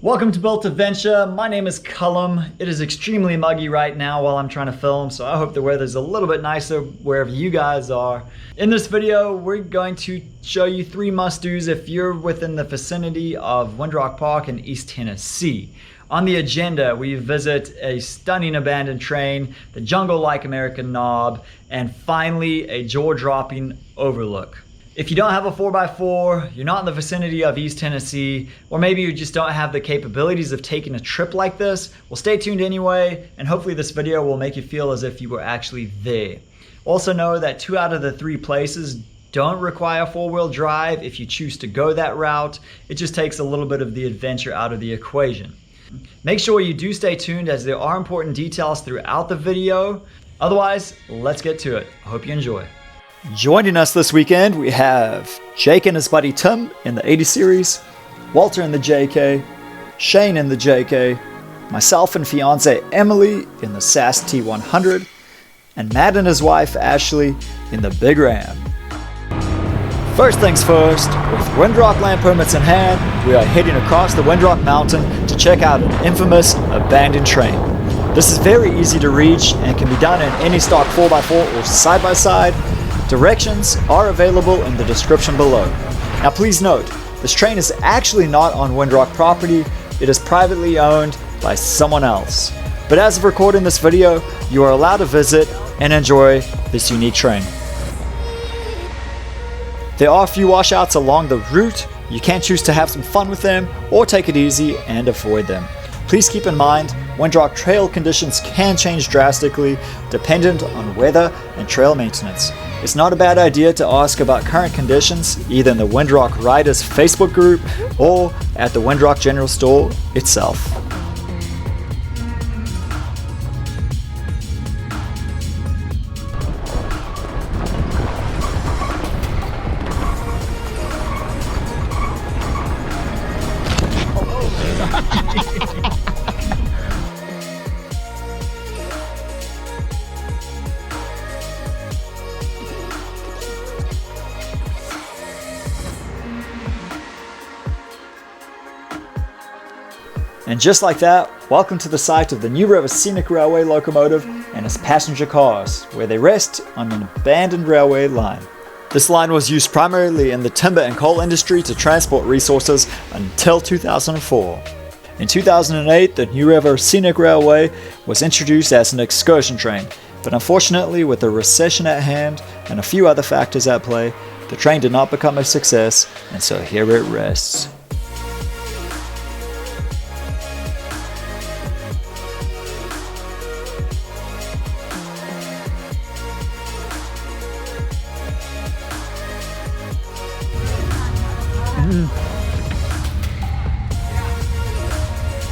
Welcome to Built to Venture. My name is Cullum. It is extremely muggy right now while I'm trying to film, so I hope the weather's a little bit nicer wherever you guys are. In this video, we're going to show you 3 must-dos if you're within the vicinity of Windrock Park in East Tennessee. On the agenda, we visit a stunning abandoned train, the jungle-like American knob, and finally a jaw-dropping overlook. If you don't have a 4x4, you're not in the vicinity of East Tennessee, or maybe you just don't have the capabilities of taking a trip like this, well, stay tuned anyway, and hopefully this video will make you feel as if you were actually there. Also know that 2 out of the 3 places don't require 4-wheel drive if you choose to go that route. It just takes a little bit of the adventure out of the equation. Make sure you do stay tuned as there are important details throughout the video. Otherwise, let's get to it. I hope you enjoy. Joining us this weekend, we have Jake and his buddy Tim in the 80 series, Walter in the JK, Shane in the JK, myself and fiance Emily in the SAS T100, and Matt and his wife Ashley in the Big Ram. First things first, with Windrock land permits in hand, we are heading across the Windrock Mountain to check out an infamous abandoned train. This is very easy to reach and can be done in any stock 4x4 or side-by-side. Directions are available in the description below. Now please note, this train is actually not on Windrock property, it is privately owned by someone else. But as of recording this video, you are allowed to visit and enjoy this unique train. There are a few washouts along the route. You can choose to have some fun with them or take it easy and avoid them. Please keep in mind, Windrock trail conditions can change drastically dependent on weather and trail maintenance. It's not a bad idea to ask about current conditions either in the Windrock Riders Facebook group or at the Windrock General Store itself. And just like that, welcome to the site of the New River Scenic Railway locomotive and its passenger cars, where they rest on an abandoned railway line. This line was used primarily in the timber and coal industry to transport resources until 2004. In 2008, the New River Scenic Railway was introduced as an excursion train, but unfortunately with the recession at hand and a few other factors at play, the train did not become a success, and so here it rests.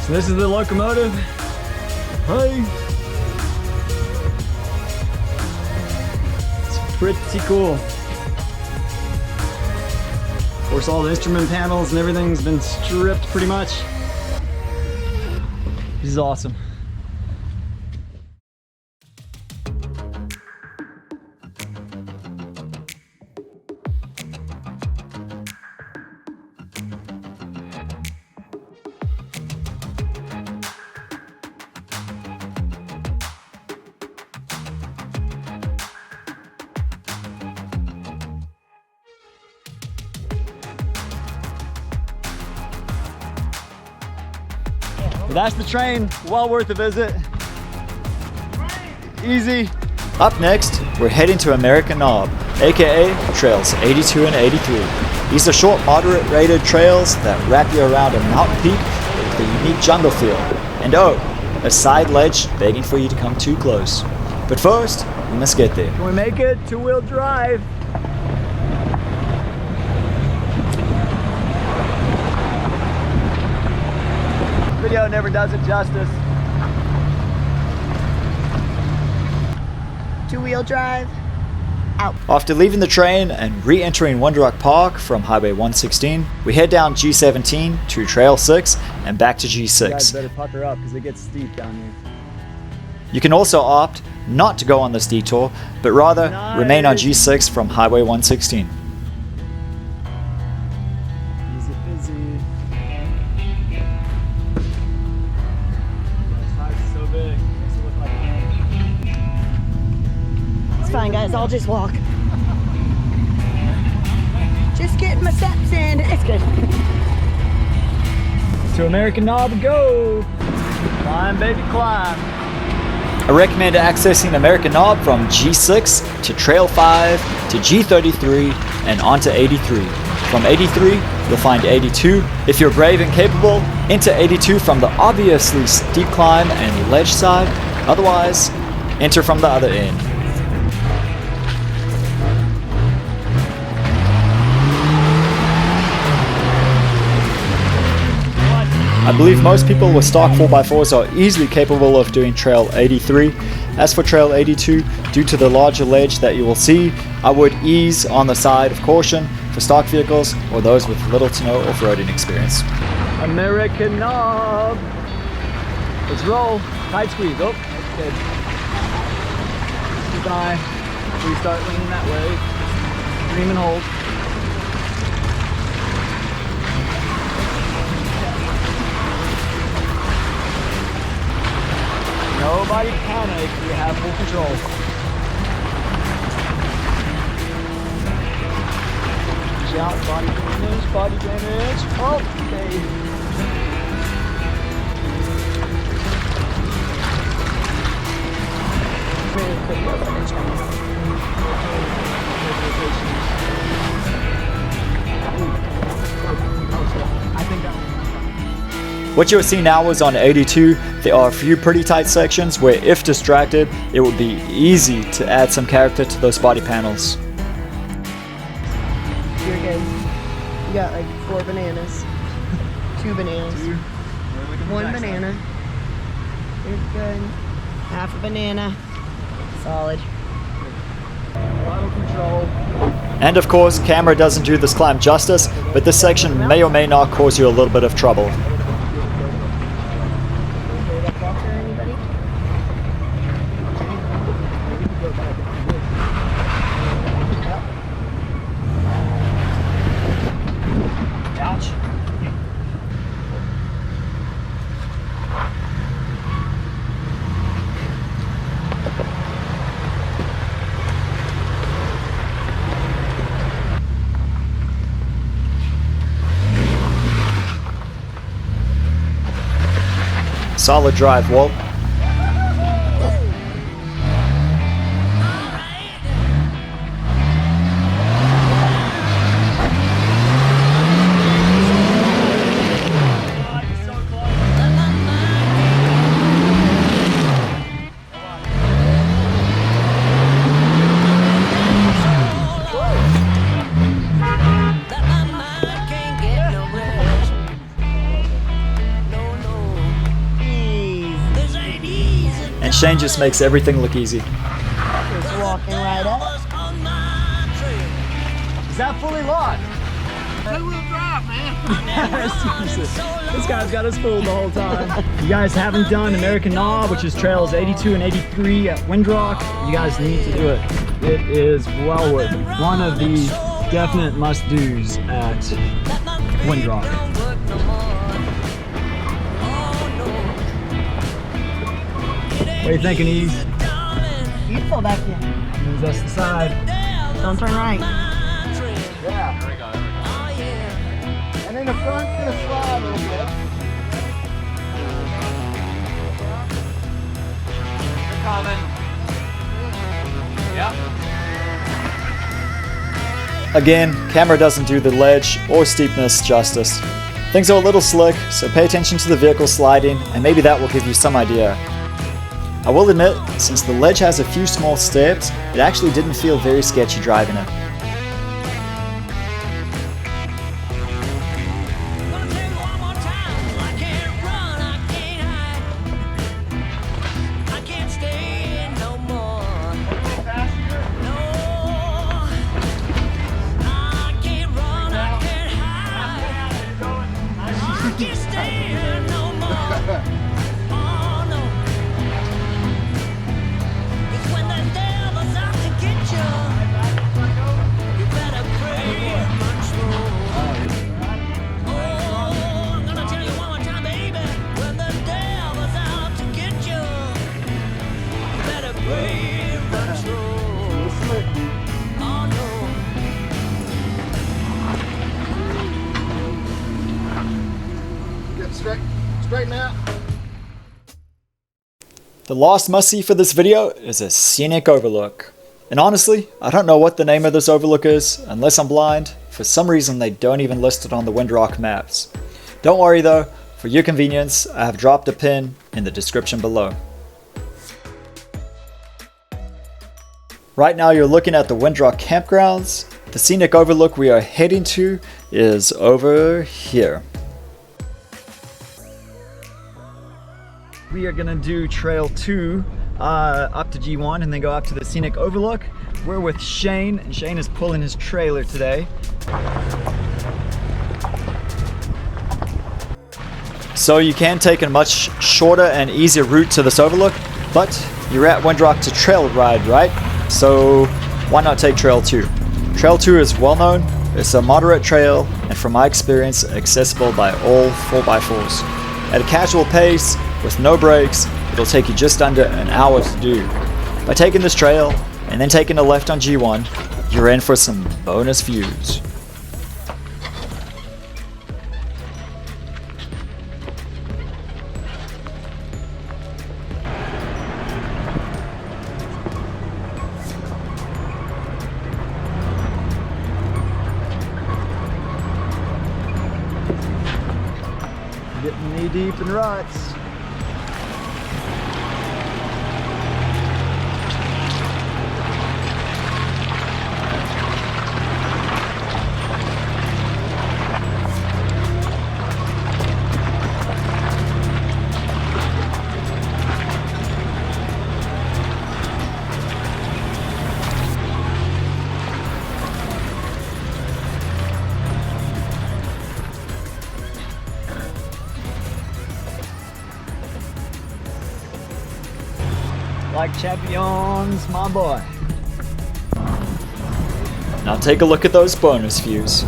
So this is the locomotive. Hi. It's pretty cool. Of course, all the instrument panels and everything's been stripped pretty much. This is awesome. But that's the train, well worth a visit. Easy. Up next, we're heading to American Knob, aka Trails 82 and 83. These are short, moderate rated trails that wrap you around a mountain peak with a unique jungle feel. And oh, a side ledge begging for you to come too close. But first, we must get there. Can we make it? 2-wheel drive. Video never does it justice. 2-wheel drive. Out. After leaving the train and re-entering Windrock Park from Highway 116, we head down G17 to Trail 6 and back to G6. You guys better pucker up because it gets steep down here. You can also opt not to go on this detour, but rather remain on G6 from Highway 116. Easy peasy. Otherwise, I'll just walk. Just getting my steps in. It's good. To American Knob, go! Climb, baby, climb. I recommend accessing American Knob from G6 to Trail 5 to G33 and onto 83. From 83, you'll find 82. If you're brave and capable, enter 82 from the obviously steep climb and ledge side. Otherwise, enter from the other end. I believe most people with stock 4x4s are easily capable of doing Trail 83. As for Trail 82, due to the larger ledge that you will see, I would ease on the side of caution for stock vehicles or those with little to no off-roading experience. American Knob! Let's roll. Tight squeeze. Oh, that's good. Keep an eye. Please start leaning that way. Dream and hold. Nobody panic, you have full control. Watch out, body damage, body damage. Oh, okay. I think that. What you'll see now is on 82, there are a few pretty tight sections where if distracted, it would be easy to add some character to those body panels. You're good. You got like 4 bananas. 2 bananas. 1 banana. You're good. Half a banana. Solid. Throttle control. And of course, camera doesn't do this climb justice, but this section may or may not cause you a little bit of trouble. Solid drive, Walt. And Shane just makes everything look easy. Just walking right up. Is that fully locked? 2-wheel drive, man. This guy's got us fooled the whole time. You guys haven't done American Knob, which is trails 82 and 83 at Windrock. You guys need to do it. It is well worth it. One of the definite must-dos at Windrock. What are you thinking, Eve? You pull back in. Moves us to the side. Don't turn right. Yeah. There we go. And then the front's gonna slide a little bit. They're coming. Yeah. Again, camera doesn't do the ledge or steepness justice. Things are a little slick, so pay attention to the vehicle sliding, and maybe that will give you some idea. I will admit, since the ledge has a few small steps, it actually didn't feel very sketchy driving it. Straighten out. The last must-see for this video is a Scenic Overlook. And honestly, I don't know what the name of this overlook is, unless I'm blind. For some reason they don't even list it on the Windrock maps. Don't worry though, for your convenience, I have dropped a pin in the description below. Right now you're looking at the Windrock campgrounds. The Scenic Overlook we are heading to is over here. We are gonna do Trail 2 up to G1 and then go up to the Scenic Overlook. We're with Shane, and Shane is pulling his trailer today. So you can take a much shorter and easier route to this overlook, but you're at Windrock to trail ride, right? So why not take Trail 2? Trail 2 is well known, it's a moderate trail, and from my experience, accessible by all 4x4s. At a casual pace, with no brakes, it'll take you just under an hour to do. By taking this trail, and then taking a left on G1, you're in for some bonus views. Getting knee deep in ruts. Like champions, my boy. Now take a look at those bonus views.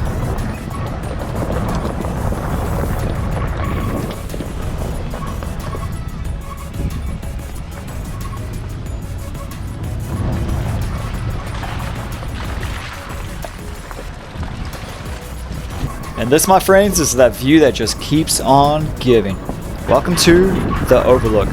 And this, my friends, is that view that just keeps on giving. Welcome to the Overlook.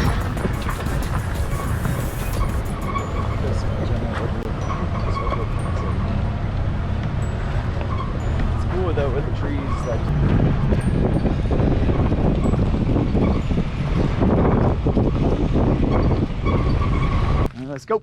With the trees that let's go.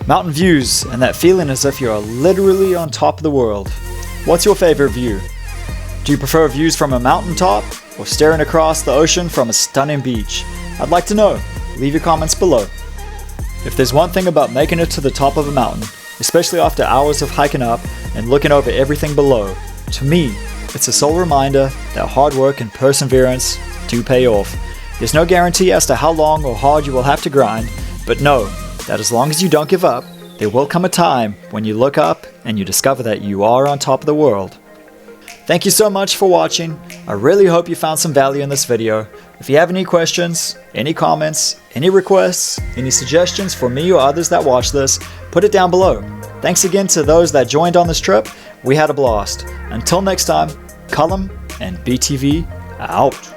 Mountain views, and that feeling as if you're literally on top of the world. What's your favorite view? Do you prefer views from a mountaintop or staring across the ocean from a stunning beach? I'd like to know. Leave your comments below. If there's one thing about making it to the top of a mountain, especially after hours of hiking up and looking over everything below, to me, it's a sole reminder that hard work and perseverance do pay off. There's no guarantee as to how long or hard you will have to grind, but know that as long as you don't give up, there will come a time when you look up and you discover that you are on top of the world. Thank you so much for watching. I really hope you found some value in this video. If you have any questions, any comments, any requests, any suggestions for me or others that watch this, put it down below. Thanks again to those that joined on this trip. We had a blast. Until next time, Cullum and BTV out.